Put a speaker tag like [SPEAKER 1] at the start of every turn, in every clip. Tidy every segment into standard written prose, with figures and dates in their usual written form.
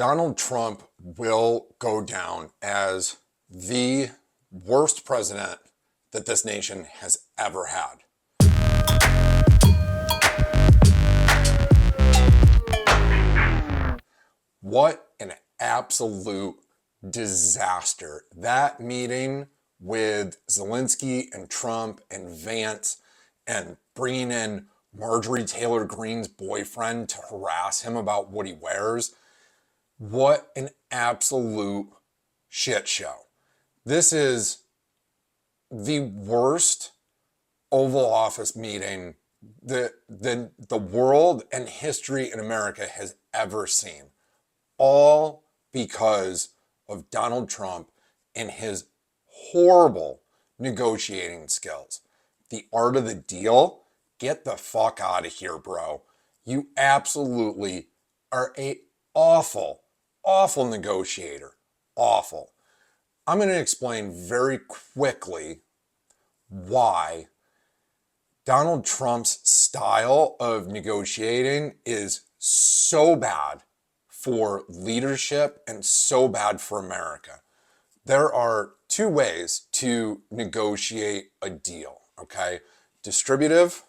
[SPEAKER 1] Donald Trump will go down as the worst president that this nation has ever had. What an absolute disaster. That meeting with Zelenksy and Trump and Vance and bringing in Marjorie Taylor Greene's boyfriend to harass him about what he wears. What an absolute shit show. This is the worst Oval Office meeting the world and history in America has ever seen. All because of Donald Trump and his horrible negotiating skills. The art of the deal, get the fuck out of here, bro. You absolutely are a awful negotiator. Awful. I'm going to explain very quickly why Donald Trump's style of negotiating is so bad for leadership and so bad for America. There are two ways to negotiate a deal, okay? Distributive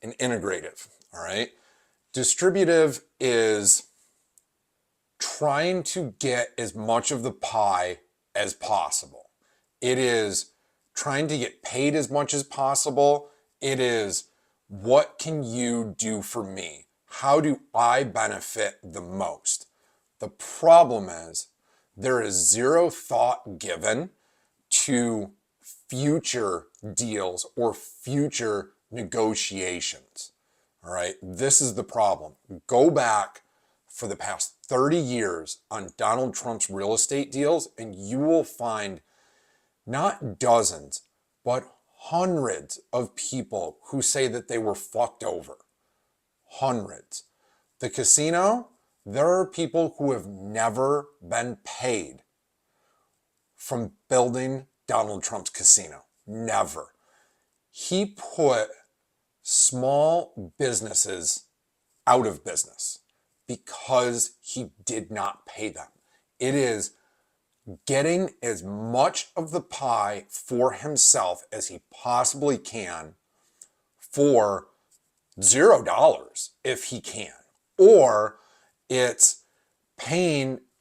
[SPEAKER 1] and integrative, all right? Distributive is trying to get as much of the pie as possible. It is trying to get paid as much as possible. It is, what can you do for me? How do I benefit the most? The problem is there is zero thought given to future deals or future negotiations. All right, this is the problem. Go back for the past 30 years on Donald Trump's real estate deals, and you will find not dozens, but hundreds of people who say that they were fucked over. Hundreds. The casino, there are people who have never been paid from building Donald Trump's casino. Never. He put small businesses out of business because he did not pay them. It is getting as much of the pie for himself as he possibly can for $0 if he can. Or it's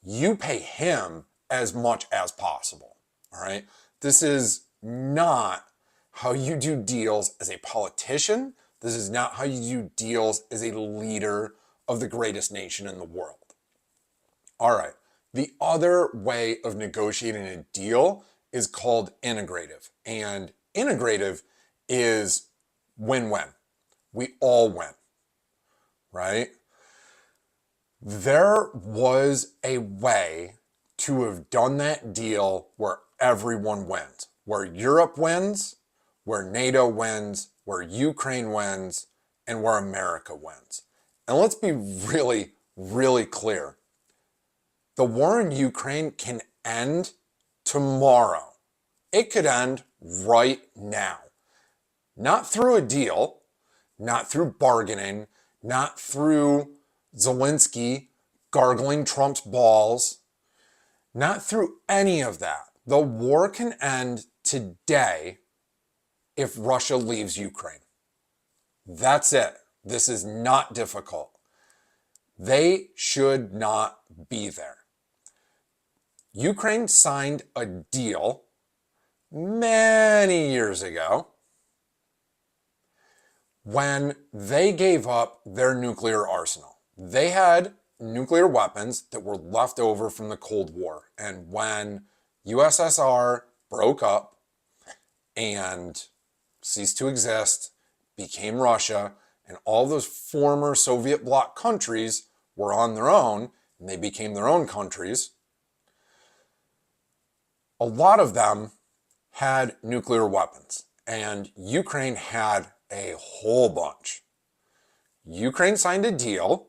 [SPEAKER 1] you pay him as much as possible. All right. This is not how you do deals as a politician. This is not how you do deals as a leader of the greatest nation in the world. All right. The other way of negotiating a deal is called integrative. And integrative is win-win. We all win, right? There was a way to have done that deal where everyone wins, where Europe wins, where NATO wins, where Ukraine wins, and where America wins. And let's be really, really clear. The war in Ukraine can end tomorrow. It could end right now. Not through a deal, not through bargaining, not through Zelensky gargling Trump's balls, not through any of that. The war can end today if Russia leaves Ukraine. That's it. This is not difficult. They should not be there. Ukraine signed a deal many years ago when they gave up their nuclear arsenal. They had nuclear weapons that were left over from the Cold War. And when USSR broke up and ceased to exist, became Russia, and all those former Soviet bloc countries were on their own, and they became their own countries, a lot of them had nuclear weapons, and Ukraine had a whole bunch. Ukraine signed a deal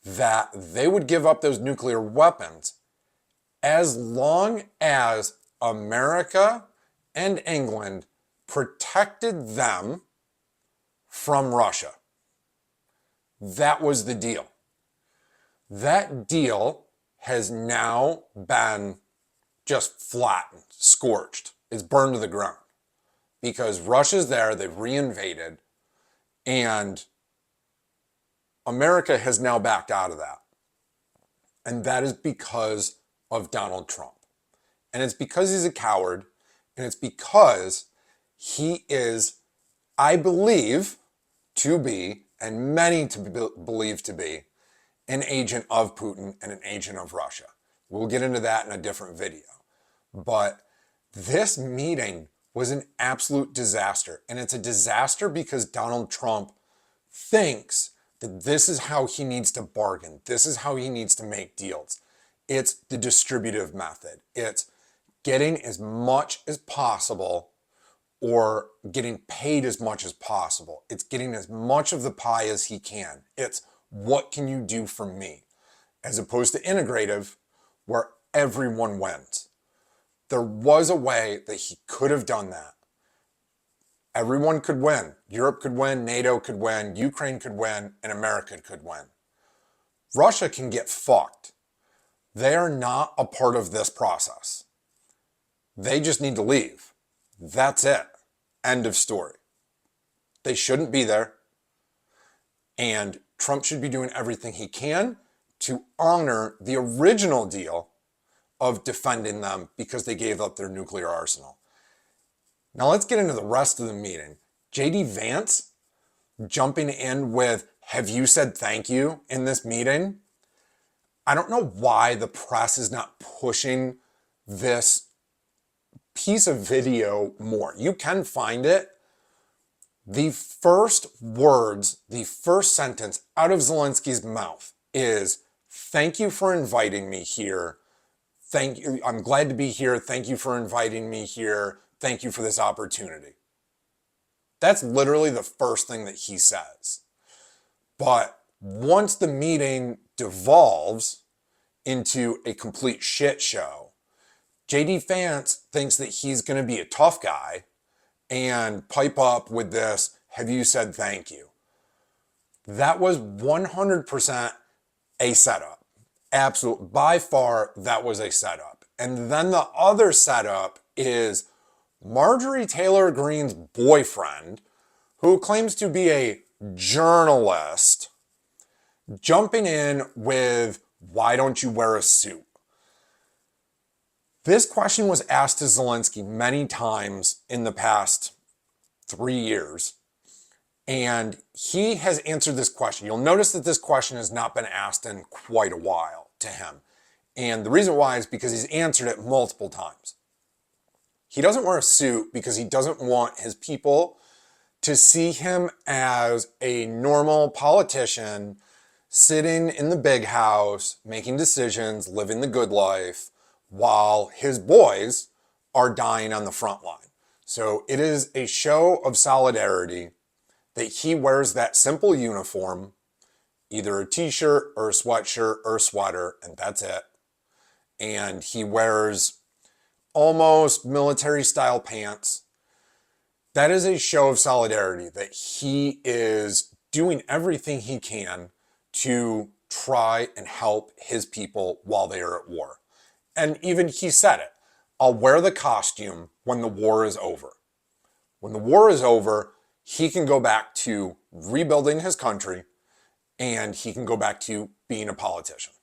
[SPEAKER 1] that they would give up those nuclear weapons as long as America and England protected them from Russia. That was the deal. That deal has now been just flattened, scorched. It's burned to the ground because Russia's there, they've reinvaded, and America has now backed out of that. And that is because of Donald Trump. And it's because he's a coward, and it's because he is, I believe, to be, and many to believe to be, an agent of Putin and an agent of Russia. We'll get into that in a different video. But this meeting was an absolute disaster. And it's a disaster because Donald Trump thinks that this is how he needs to bargain. This is how he needs to make deals. It's the distributive method. It's getting as much as possible or getting paid as much as possible. It's getting as much of the pie as he can. It's what can you do for me? As opposed to integrative, where everyone wins. There was a way that he could have done that. Everyone could win. Europe could win, NATO could win, Ukraine could win, and America could win. Russia can get fucked. They are not a part of this process. They just need to leave. That's it. End of story. They shouldn't be there. And Trump should be doing everything he can to honor the original deal of defending them because they gave up their nuclear arsenal. Now let's get into the rest of the meeting. JD Vance jumping in with, "Have you said thank you in this meeting?" I don't know why the press is not pushing this piece of video more. You can find it. The first words, the first sentence out of Zelensky's mouth is, "Thank you for inviting me here. Thank you. I'm glad to be here. Thank you for inviting me here. Thank you for this opportunity." That's literally the first thing that he says. But once the meeting devolves into a complete shit show, JD Vance thinks that he's going to be a tough guy and pipe up with this, "Have you said thank you?" That was 100% a setup. Absolutely. By far, that was a setup. And then the other setup is Marjorie Taylor Greene's boyfriend, who claims to be a journalist, jumping in with, "Why don't you wear a suit?" This question was asked to Zelensky many times in the past 3 years, and he has answered this question. You'll notice that this question has not been asked in quite a while to him. And the reason why is because he's answered it multiple times. He doesn't wear a suit because he doesn't want his people to see him as a normal politician sitting in the big house, making decisions, living the good life, while his boys are dying on the front line. So it is a show of solidarity that he wears that simple uniform, either a t-shirt or a sweatshirt or a sweater, and that's it. And he wears almost military style pants. That is a show of solidarity that he is doing everything he can to try and help his people while they are at war. And even he said it, "I'll wear the costume when the war is over." When the war is over, he can go back to rebuilding his country and he can go back to being a politician,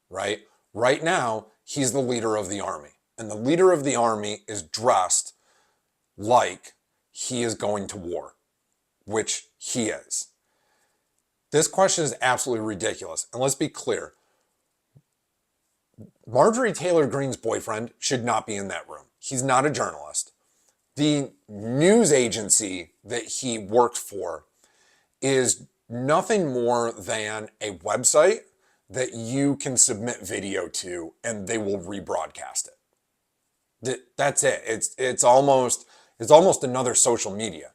[SPEAKER 1] right? Right now, he's the leader of the army. And the leader of the army is dressed like he is going to war, which he is. This question is absolutely ridiculous. And let's be clear. Marjorie Taylor Greene's boyfriend should not be in that room. He's not a journalist. The news agency that he works for is nothing more than a website that you can submit video to and they will rebroadcast it. That's it. It's almost another social media.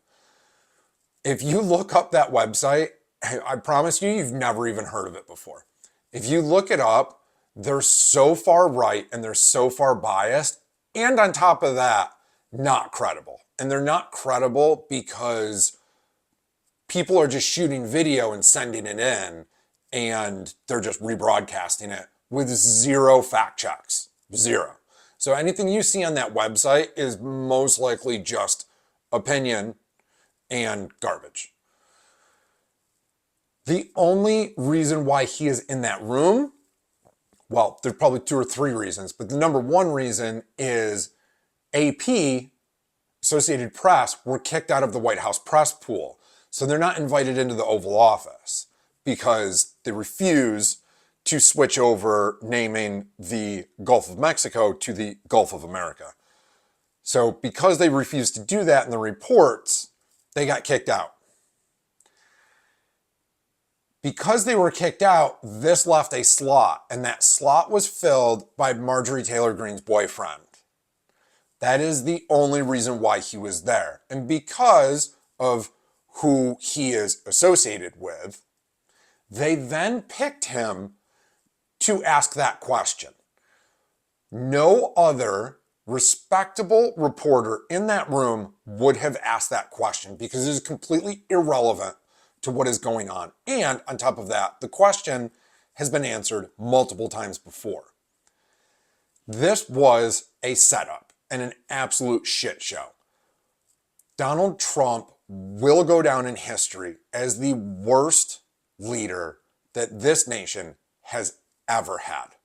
[SPEAKER 1] If you look up that website, I promise you, you've never even heard of it before. If you look it up, they're so far right and they're so far biased. And on top of that, not credible. And they're not credible because people are just shooting video and sending it in and they're just rebroadcasting it with zero fact checks. Zero. So anything you see on that website is most likely just opinion and garbage. The only reason why he is in that room, well, there's probably 2 or 3 reasons, but the number one reason is AP, Associated Press, were kicked out of the White House press pool. So they're not invited into the Oval Office because they refuse to switch over naming the Gulf of Mexico to the Gulf of America. So because they refused to do that in the reports, they got kicked out. Because they were kicked out, this left a slot, and that slot was filled by Marjorie Taylor Greene's boyfriend. That is the only reason why he was there. And because of who he is associated with, they then picked him to ask that question. No other respectable reporter in that room would have asked that question because it is completely irrelevant to what is going on. And on top of that, the question has been answered multiple times before. This was a setup and an absolute shit show. Donald Trump will go down in history as the worst leader that this nation has ever had.